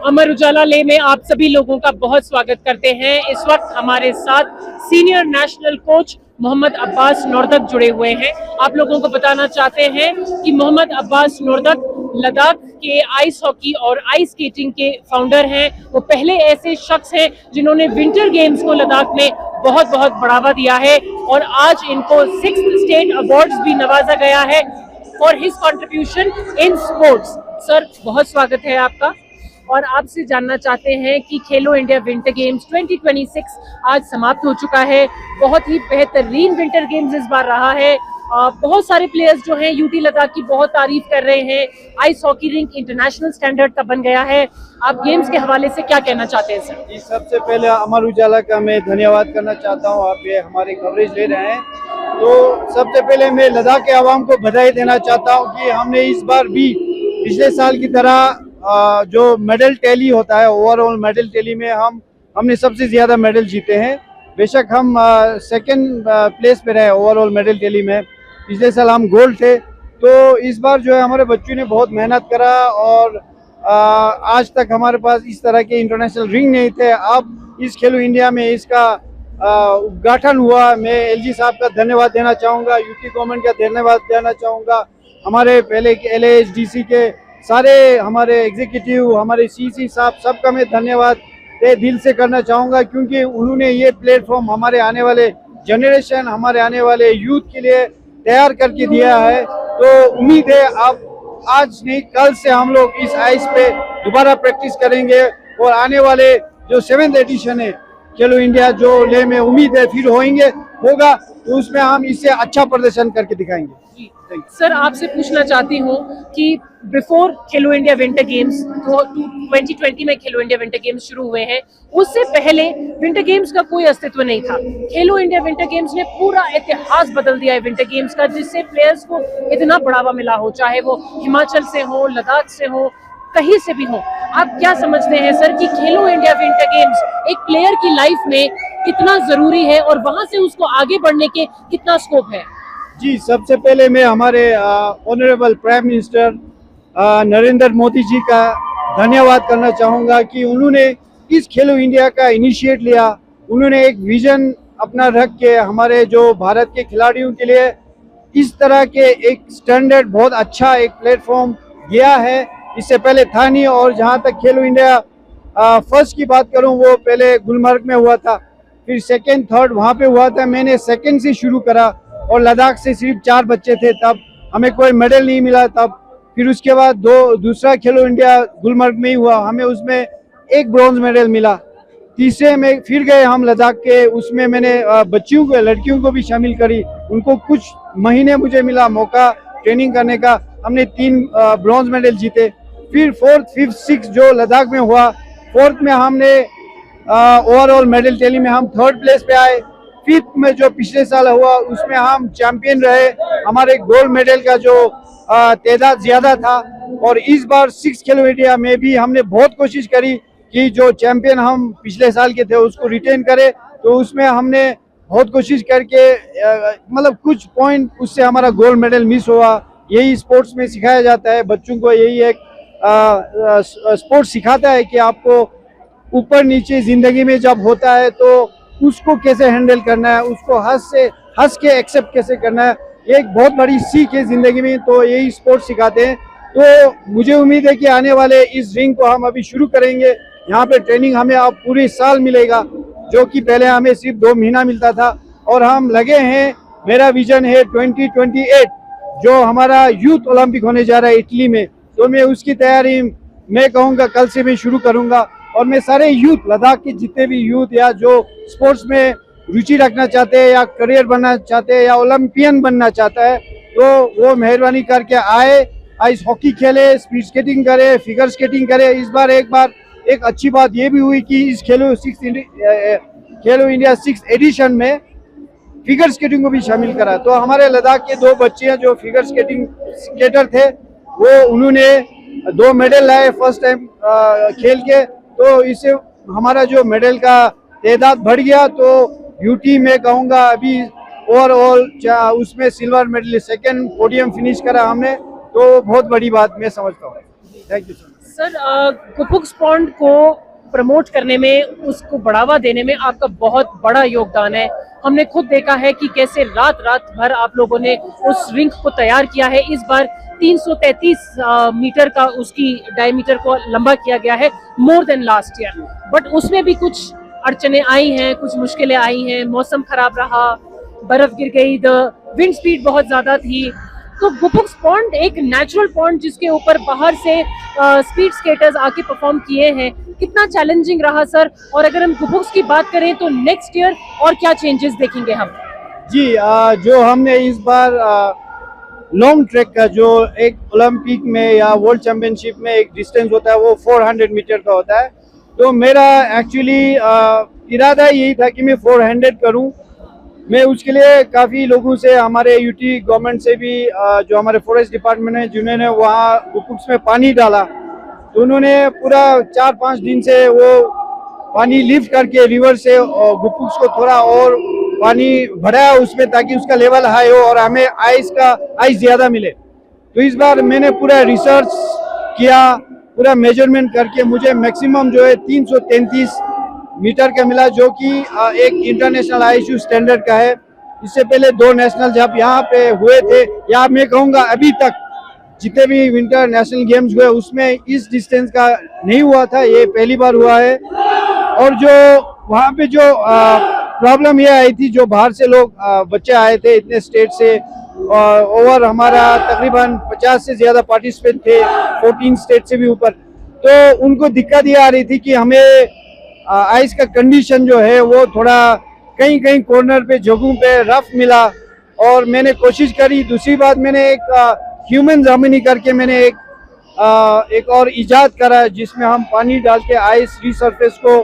अमर उजाला ले में आप सभी लोगों का बहुत स्वागत करते हैं। इस वक्त हमारे साथ senior national coach Mohammad Abbas Nordak जुड़े हुए हैं। आप लोगों को बताना चाहते हैं कि मोहम्मद अब्बास नोरदक लद्दाख के आइस हॉकी और आइस स्केटिंग के फाउंडर हैं। वो पहले ऐसे शख्स हैं जिन्होंने विंटर गेम्स को लद्दाख में बहुत बहुत बढ़ावा दिया है और आज इनको 6th स्टेट अवार्ड्स भी नवाजा गया है for his contribution in sports. Sir, बहुत स्वागत है आपका और आपसे जानना चाहते हैं कि खेलो इंडिया विंटर गेम्स 2026 आज समाप्त हो चुका है। बहुत ही बेहतरीन विंटर गेम्स इस बार रहा है। बहुत सारे प्लेयर्स जो हैं यूटी लद्दाख की बहुत तारीफ कर रहे हैं। Ice hockey rink international standard का बन गया है। आप गेम्स के हवाले से क्या कहना चाहते हैं सर? जी, सबसे पहले अमर उजाला का मैं धन्यवाद करना चाहता हूँ। आप ये हमारे कवरेज ले रहे हैं, तो सबसे पहले मैं लद्दाख के आवाम को बधाई देना चाहता हूँ कि हमने इस बार भी पिछले साल की तरह जो मेडल टैली होता है, ओवरऑल मेडल टैली में हमने सबसे ज्यादा मेडल जीते हैं। बेशक हम सेकंड प्लेस पे रहे ओवरऑल मेडल टैली में। पिछले साल हम गोल्ड थे। तो इस बार जो है हमारे बच्चों ने बहुत मेहनत करा और आज तक हमारे पास इस तरह के इंटरनेशनल रिंग नहीं थे। अब इस खेलो इंडिया में इसका उद्घाटन हुआ। मैं एलजी साहब का धन्यवाद देना चाहूँगा, यूटी गवर्नमेंट का धन्यवाद देना चाहूँगा, हमारे पहले के LASDC के सारे हमारे एग्जीक्यूटिव, हमारे CC साहब, सबका मैं धन्यवाद दिल से करना चाहूँगा, क्योंकि उन्होंने ये प्लेटफॉर्म हमारे आने वाले जनरेशन, हमारे आने वाले यूथ के लिए तैयार करके दिया है। तो उम्मीद है अब आज नहीं कल से हम लोग इस आइस पे दोबारा प्रैक्टिस करेंगे और आने वाले जो 7th एडिशन है खेलो इंडिया जो ले में उम्मीद है फिर होगा, तो उसमें हम इससे अच्छा प्रदर्शन करके दिखाएंगे। सर, आपसे पूछना चाहती हूँ कि बिफोर खेलो इंडिया विंटर गेम्स तो 2020 में खेलो इंडिया विंटर गेम्स शुरू हुए हैं, उससे पहले विंटर गेम्स का कोई अस्तित्व नहीं था। खेलो इंडिया विंटर गेम्स ने पूरा इतिहास बदल दिया है विंटर गेम्स का, जिससे प्लेयर्स को इतना बढ़ावा मिला हो, चाहे वो हिमाचल से हो, लद्दाख से हो, कहीं से भी हो। आप क्या समझते हैं सर कि खेलो इंडिया विंटर गेम्स एक प्लेयर की लाइफ में कितना जरूरी है और वहां से उसको आगे बढ़ने के कितना स्कोप है? जी, सबसे पहले मैं हमारे honourable prime minister Narendra Modi ji का धन्यवाद करना चाहूँगा कि उन्होंने इस खेलो इंडिया का इनिशिएट लिया। उन्होंने एक विजन अपना रख के हमारे जो भारत के खिलाड़ियों के लिए इस तरह के एक स्टैंडर्ड बहुत अच्छा एक प्लेटफॉर्म दिया है। इससे पहले था नहीं। और जहाँ तक खेलो इंडिया फर्स्ट की बात करूँ, वो पहले गुलमर्ग में हुआ था, फिर सेकेंड थर्ड वहाँ पे हुआ था। मैंने सेकेंड से शुरू करा और लद्दाख से सिर्फ 4 बच्चे थे, तब हमें कोई मेडल नहीं मिला तब। फिर उसके बाद दूसरा खेलो इंडिया गुलमर्ग में ही हुआ, हमें उसमें 1 ब्रॉन्ज मेडल मिला। तीसरे में फिर गए हम लद्दाख के, उसमें मैंने बच्चियों को, लड़कियों को भी शामिल करी। उनको कुछ महीने मुझे मिला मौका ट्रेनिंग करने का, हमने 3 ब्रॉन्ज मेडल जीते। फिर 4th, 5th, 6th जो लद्दाख में हुआ, 4th में हमने ओवरऑल मेडल टैली में हम 3rd प्लेस पे आए। 5th में जो पिछले साल हुआ उसमें हम चैंपियन रहे। हमारे गोल्ड मेडल का जो तादाद ज्यादा था। और इस बार 6th खेलो इंडिया में भी हमने बहुत कोशिश करी कि जो चैंपियन हम पिछले साल के थे उसको रिटेन करें। तो उसमें हमने बहुत कोशिश करके मतलब कुछ पॉइंट उससे हमारा गोल्ड मेडल मिस हुआ। यही स्पोर्ट्स में सिखाया जाता है बच्चों को, यही एक स्पोर्ट्स सिखाता है कि आपको ऊपर नीचे जिंदगी में जब होता है तो उसको कैसे हैंडल करना है, उसको हंस के एक्सेप्ट कैसे करना है। ये एक बहुत बड़ी सीख है जिंदगी में, तो यही स्पोर्ट्स सिखाते हैं। तो मुझे उम्मीद है कि आने वाले इस रिंग को हम अभी शुरू करेंगे। यहाँ पे ट्रेनिंग हमें अब पूरे साल मिलेगा, जो कि पहले हमें सिर्फ 2 महीना मिलता था। और हम लगे हैं, मेरा विजन है 2028 जो हमारा यूथ ओलंपिक होने जा रहा है इटली में, तो मैं उसकी तैयारी मैं कहूँगा कल से मैं शुरू करूँगा। और मैं सारे यूथ, लद्दाख के जितने भी यूथ या जो स्पोर्ट्स में रुचि रखना चाहते हैं या करियर बनना चाहते हैं या ओलंपियन बनना चाहता है, तो वो मेहरबानी करके आए, आइस हॉकी खेले, स्पीड स्केटिंग करे, फिगर स्केटिंग करे। इस बार एक अच्छी बात ये भी हुई कि इस खेलो इंडिया 6th एडिशन में फिगर स्केटिंग को भी शामिल करा। तो हमारे लद्दाख के 2 बच्चे हैं जो फिगर स्केटर थे, वो उन्होंने 2 मेडल लाए फर्स्ट टाइम खेल के। तो इससे हमारा जो मेडल का तादाद बढ़ गया। तो यूटी में कहूँगा अभी ओवरऑल उसमें silver medal, 2nd podium finish करा हमने, तो बहुत बड़ी बात मैं समझता हूँ। Thank you sir. सर कुपुक्स पॉन्ड को प्रमोट करने में, उसको बढ़ावा देने में आपका बहुत बड़ा योगदान है। हमने खुद देखा है कि कैसे रात रात भर आप लोगों ने उस रिंग को तैयार किया है। इस बार 333 मीटर का उसकी डायमीटर को लंबा किया गया है, more than last year. But उसमें भी कुछ अड़चने आई हैं, कुछ मुश्किलें आई हैं, मौसम खराब रहा, बर्फ गिर गई, विंड स्पीड बहुत ज्यादा थी। तो गुपुक्स पॉन्ड एक नेचुरल पॉन्ड जिसके ऊपर बाहर से स्पीड स्केटर्स आके परफॉर्म किए हैं, कितना चैलेंजिंग रहा सर? और अगर हम गुपुक्स की बात करें तो नेक्स्ट ईयर और क्या चेंजेस देखेंगे हम? जी, जो हमने इस बार लॉन्ग ट्रैक का जो एक ओलंपिक में या वर्ल्ड चैंपियनशिप में एक डिस्टेंस होता है वो 400 मीटर का होता है। तो मेरा एक्चुअली इरादा यही था कि मैं 400 करूं। मैं उसके लिए काफ़ी लोगों से, हमारे यूटी गवर्नमेंट से भी, जो हमारे फॉरेस्ट डिपार्टमेंट है जिन्होंने वहाँ गुपुक्स में पानी डाला, तो उन्होंने पूरा 4-5 दिन से वो पानी लिफ्ट करके रिवर से गुपुक्स को थोड़ा और पानी भराया उसमें, ताकि उसका लेवल हाई हो और हमें आइस ज़्यादा मिले। तो इस बार मैंने पूरा रिसर्च किया, पूरा मेजरमेंट करके मुझे मैक्सिमम जो है 333 मीटर का मिला, जो कि एक इंटरनेशनल आईएसयू स्टैंडर्ड का है। इससे पहले 2 नेशनल जब यहाँ पे हुए थे, या मैं कहूँगा अभी तक जितने भी विंटर नेशनल गेम्स हुए उसमें इस डिस्टेंस का नहीं हुआ था, ये पहली बार हुआ है। और जो वहाँ पे जो प्रॉब्लम ये आई थी, जो बाहर से लोग बच्चे आए थे इतने स्टेट से, ओवर हमारा तकरीबन 50 से ज़्यादा पार्टिसिपेंट थे, 14 स्टेट से भी ऊपर। तो उनको दिक्कत ये आ रही थी कि हमें आइस का कंडीशन जो है वो थोड़ा कहीं कहीं कॉर्नर पे जगहों पे रफ मिला, और मैंने कोशिश करी। दूसरी बात, मैंने एक ह्यूमन जर्मनी करके मैंने एक और इजाद करा, जिसमें हम पानी डाल के आइस रीसरफेस को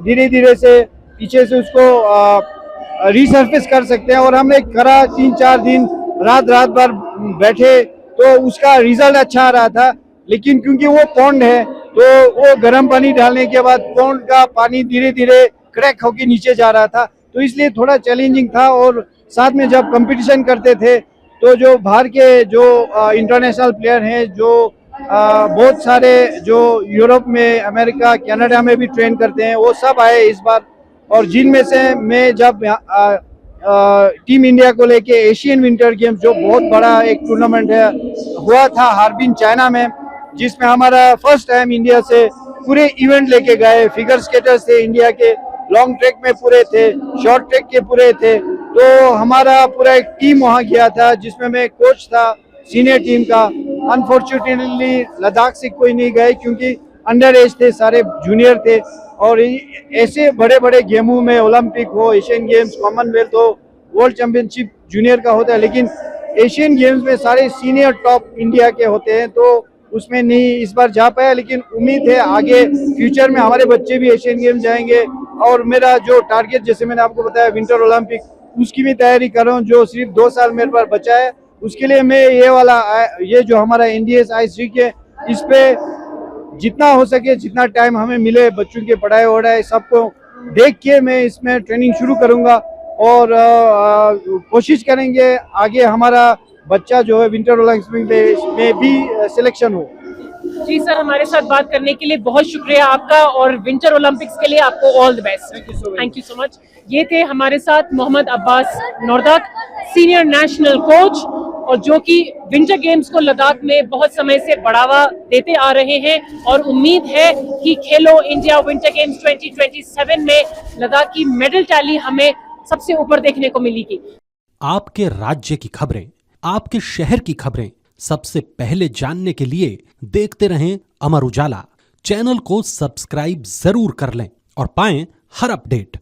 धीरे धीरे से पीछे से उसको रीसरफेस कर सकते हैं। और हमने करा, 3-4 दिन रात भर बैठे, तो उसका रिजल्ट अच्छा आ रहा था। लेकिन क्योंकि वो पॉन्ड है, तो वो गर्म पानी डालने के बाद पॉन्ड का पानी धीरे धीरे क्रैक होके नीचे जा रहा था, तो इसलिए थोड़ा चैलेंजिंग था। और साथ में जब कंपटीशन करते थे, तो जो बाहर के जो इंटरनेशनल प्लेयर हैं, जो बहुत सारे जो यूरोप में, अमेरिका, कनाडा में भी ट्रेन करते हैं, वो सब आए इस बार। और जिनमें से मैं जब टीम इंडिया को लेके एशियन विंटर गेम्स, जो बहुत बड़ा एक टूर्नामेंट है, हुआ था हार्बिन चाइना में, जिसमें हमारा फर्स्ट टाइम इंडिया से पूरे इवेंट लेके गए। फिगर स्केटर्स थे इंडिया के, लॉन्ग ट्रैक में पूरे थे, शॉर्ट ट्रैक के पूरे थे। तो हमारा पूरा एक टीम वहाँ गया था, जिसमें मैं कोच था सीनियर टीम का। अनफॉर्चुनेटली लद्दाख से कोई नहीं गए, क्योंकि अंडर एज थे, सारे जूनियर थे। और ऐसे बड़े बड़े गेमों में, ओलंपिक हो, एशियन गेम्स, कॉमनवेल्थ हो, वर्ल्ड चैंपियनशिप जूनियर का होता है, लेकिन एशियन गेम्स में सारे सीनियर टॉप इंडिया के होते हैं, तो उसमें नहीं इस बार जा पाया। लेकिन उम्मीद है आगे फ्यूचर में हमारे बच्चे भी एशियन गेम्स जाएंगे। और मेरा जो टारगेट, जैसे मैंने आपको बताया, विंटर ओलंपिक, उसकी भी तैयारी कर रहा हूँ, जो सिर्फ 2 साल मेरे पास बचा है। उसके लिए मैं ये जो हमारा NDS आइस रिंक है, इस पे जितना हो सके, जितना टाइम हमें मिले, बच्चों की पढ़ाई वढ़ाई सबको देख के मैं इसमें ट्रेनिंग शुरू करूँगा। और कोशिश करेंगे आगे हमारा बच्चा जो है विंटर ओलंपिक में भी सिलेक्शन हो। जी सर, हमारे साथ बात करने के लिए बहुत शुक्रिया आपका, और विंटर ओलंपिक्स के लिए आपको all the best. Thank you so much. ये थे हमारे साथ Mohammad Abbas Nordak, senior national coach, और जो कि विंटर गेम्स को लद्दाख में बहुत समय से बढ़ावा देते आ रहे हैं। और उम्मीद है कि खेलो इंडिया विंटर गेम्स 2027 में लद्दाख की मेडल टैली हमें सबसे ऊपर देखने को मिलेगी। आपके राज्य की खबरें, आपके शहर की खबरें सबसे पहले जानने के लिए देखते रहें अमर उजाला। चैनल को सब्सक्राइब जरूर कर लें और पाएं हर अपडेट।